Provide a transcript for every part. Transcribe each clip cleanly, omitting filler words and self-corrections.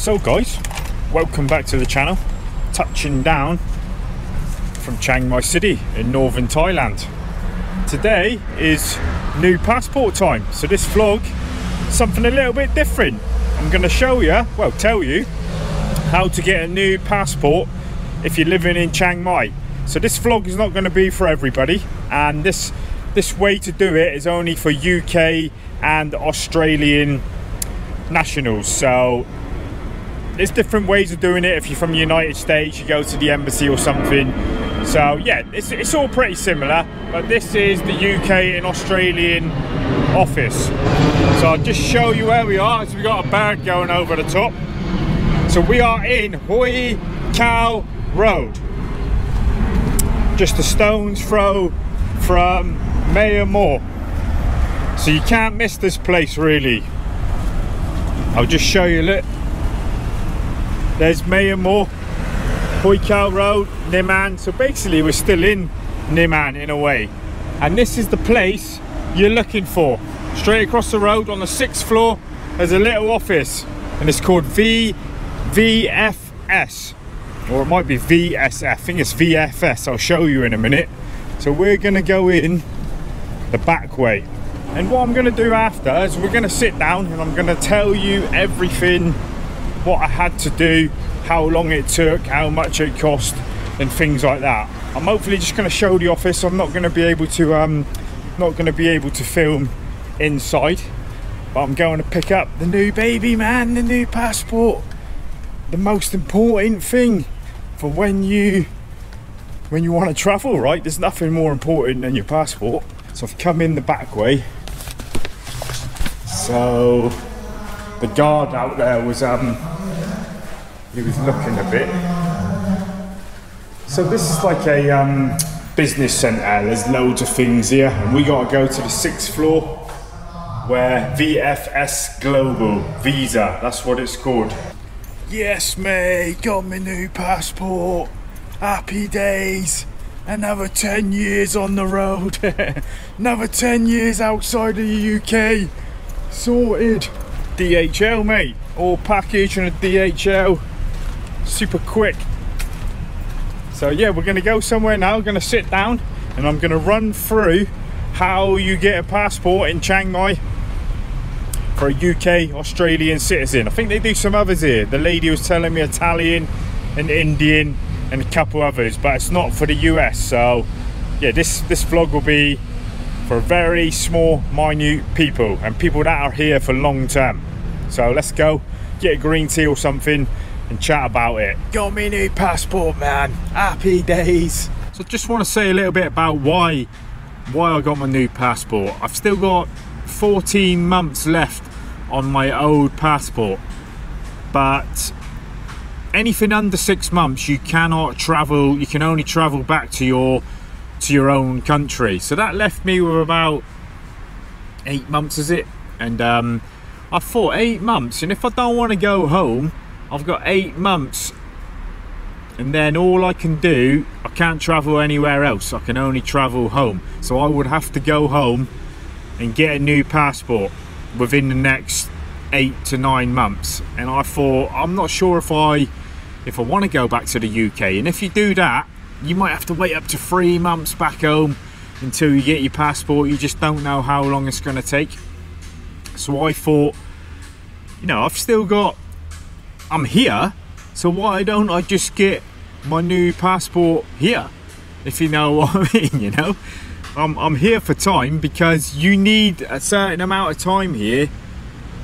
So guys, welcome back to the channel. Touching down from Chiang Mai City in northern Thailand. Today is new passport time, so this vlog something a little bit different. I'm going to show you, well tell you, how to get a new passport if you're living in Chiang Mai. So this vlog is not going to be for everybody, and this way to do it is only for UK and Australian nationals. So there's different ways of doing it. If you're from the United States, you go to the embassy or something. So yeah, it's all pretty similar, but this is the UK and Australian office. So I'll just show you where we are. So we've got a bird going over the top. So we are in Hoi Kao Road, just a stone's throw from Myanmar. So you can't miss this place really. I'll just show you, look. There's Myanmar, Hoi Kao Road, Niman. So basically we're still in Niman in a way. And this is the place you're looking for. Straight across the road on the 6th floor, there's a little office. And it's called VFS. Or it might be VSF, I think it's VFS, I'll show you in a minute. So we're gonna go in the back way. And what I'm gonna do after is we're gonna sit down and I'm gonna tell you everything, what I had to do, how long it took, how much it cost, and things like that. I'm hopefully just gonna show the office. I'm not gonna be able to film inside, but I'm going to pick up the new baby, man, the new passport. The most important thing for when you want to travel, right? There's nothing more important than your passport. So I've come in the back way. So the guard out there was he was looking a bit. So this is like a business centre. There's loads of things here, and we got to go to the 6th floor where VFS Global Visa, that's what it's called. Yes mate, got my new passport. Happy days. Another 10 years on the road. Another 10 years outside of the UK. Sorted. DHL mate, all packaged in a DHL. Super quick. So yeah, we're gonna go somewhere now. I'm gonna sit down and I'm gonna run through how you get a passport in Chiang Mai for a UK Australian citizen. I think they do some others here. The lady was telling me Italian and Indian and a couple others, but it's not for the US. So yeah, this vlog will be for very small, minute people and people that are here for long term. So let's go get a green tea or something and chat about it. Got me new passport, man. Happy days. So just want to say a little bit about why I got my new passport. I've still got 14 months left on my old passport, but anything under 6 months you cannot travel. You can only travel back to your own country. So that left me with about 8 months, is it? And I thought 8 months, and if I don't want to go home, I've got 8 months, and then all I can do, I can't travel anywhere else. I can only travel home. So I would have to go home and get a new passport within the next 8 to 9 months. And I thought, I'm not sure if I want to go back to the UK. And if you do that, you might have to wait up to 3 months back home until you get your passport. You just don't know how long it's going to take. So I thought, you know, I'm here, so why don't I just get my new passport here, if you know what I mean, you know. I'm here for time, because you need a certain amount of time here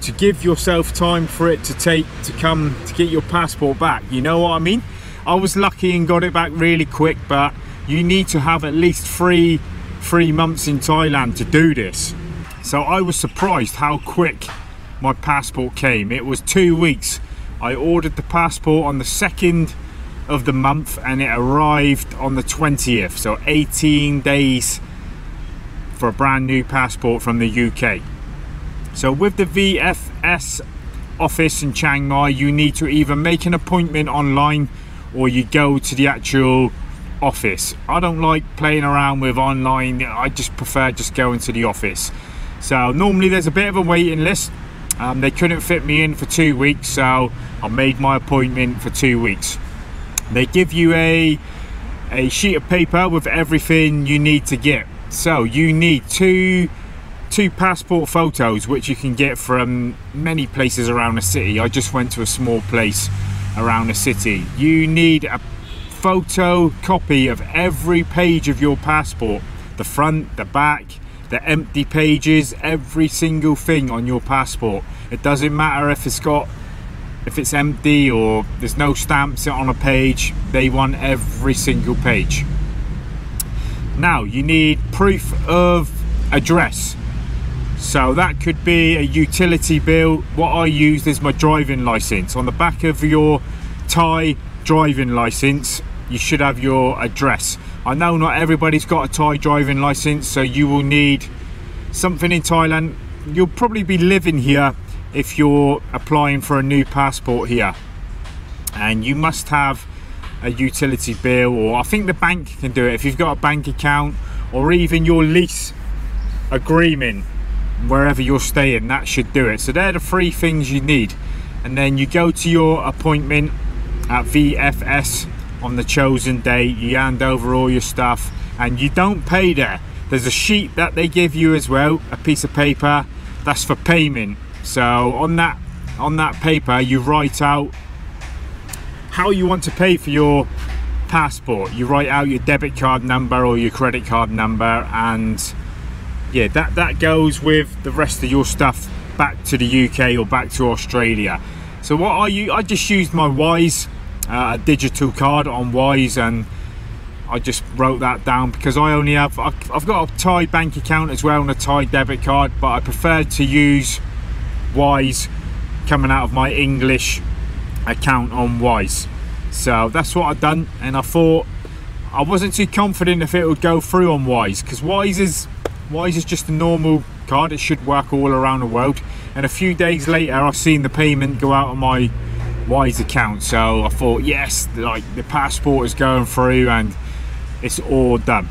to give yourself time for it to get your passport back, you know what I mean. I was lucky and got it back really quick, but you need to have at least three months in Thailand to do this. So I was surprised how quick my passport came. It was 2 weeks. I ordered the passport on the 2nd of the month and it arrived on the 20th. So 18 days for a brand new passport from the UK. So with the VFS office in Chiang Mai, you need to either make an appointment online or you go to the actual office. I don't like playing around with online. I just prefer just going to the office. So normally there's a bit of a waiting list. They couldn't fit me in for 2 weeks, so I made my appointment for 2 weeks. They give you a sheet of paper with everything you need to get. So you need two passport photos, which you can get from many places around the city. I just went to a small place around the city. You need a photocopy of every page of your passport, the front, the back, the empty pages, every single thing on your passport. It doesn't matter if it's empty or there's no stamps on a page. They want every single page. Now you need proof of address, so that could be a utility bill. What I used is my driving license. On the back of your Thai driving license you should have your address. I know not everybody's got a Thai driving license, so you will need something in Thailand. You'll probably be living here if you're applying for a new passport here, and you must have a utility bill, or I think the bank can do it if you've got a bank account, or even your lease agreement wherever you're staying. That should do it. So they're the 3 things you need, and then you go to your appointment at VFS on the chosen date. You hand over all your stuff and you don't pay there. There's a sheet that they give you as well, a piece of paper that's for payment. So on that paper you write out how you want to pay for your passport. You write out your debit card number or your credit card number, and yeah, that goes with the rest of your stuff back to the UK or back to Australia. So what I just used my Wise, a digital card on Wise, and I just wrote that down because I've got a Thai bank account as well and a Thai debit card, but I preferred to use Wise coming out of my English account on Wise. So that's what I've done, and I thought I wasn't too confident if it would go through on Wise, because Wise is just a normal card. It should work all around the world. And a few days later I've seen the payment go out on my Wise account, so I thought yes, like the passport is going through and it's all done.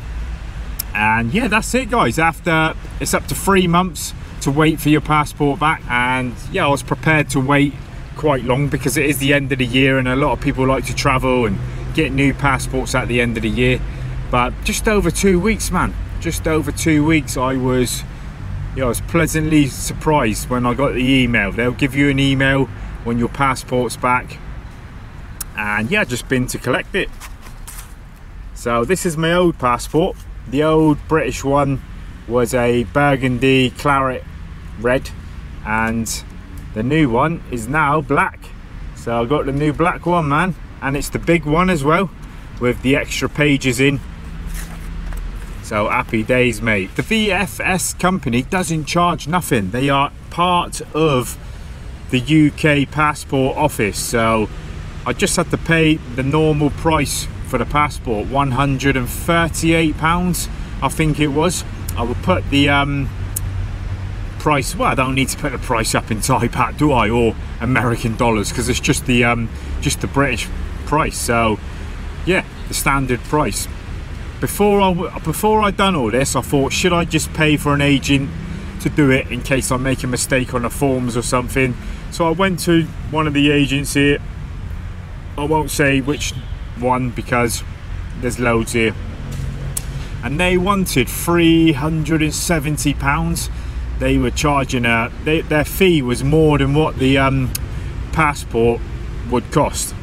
And yeah, that's it guys. After, it's up to 3 months to wait for your passport back, and yeah, I was prepared to wait quite long because it is the end of the year and a lot of people like to travel and get new passports at the end of the year. But just over 2 weeks, man, just over 2 weeks. I was pleasantly surprised when I got the email. They'll give you an email when your passport's back, and yeah, just been to collect it. So this is my old passport. The old British one was a burgundy claret red, and the new one is now black. So I got the new black one, man, and it's the big one as well with the extra pages in. So happy days, mate. The VFS company doesn't charge nothing. They are part of the UK passport office, so I just had to pay the normal price for the passport, £138 I think it was. I will put the price, well, I don't need to put the price up in Thai baht, do I, or American dollars, because it's just the British price. So yeah, the standard price. Before I done all this, I thought, should I just pay for an agent to do it in case I make a mistake on the forms or something? So I went to one of the agents here. I won't say which one because there's loads here, and they wanted £370. They were charging their fee was more than what the passport would cost,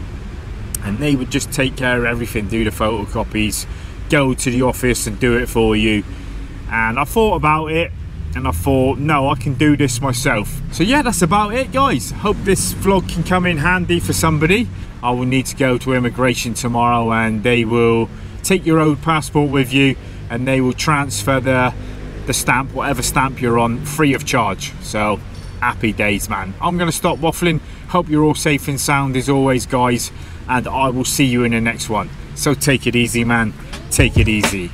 and they would just take care of everything, do the photocopies, go to the office and do it for you. And I thought about it and I thought, no, I can do this myself. So yeah, that's about it guys. Hope this vlog can come in handy for somebody. I will need to go to immigration tomorrow, and they will take your old passport with you and they will transfer the stamp, whatever stamp you're on, free of charge. So happy days, man. I'm gonna stop waffling. Hope you're all safe and sound as always guys, and I will see you in the next one. So take it easy, man. Take it easy.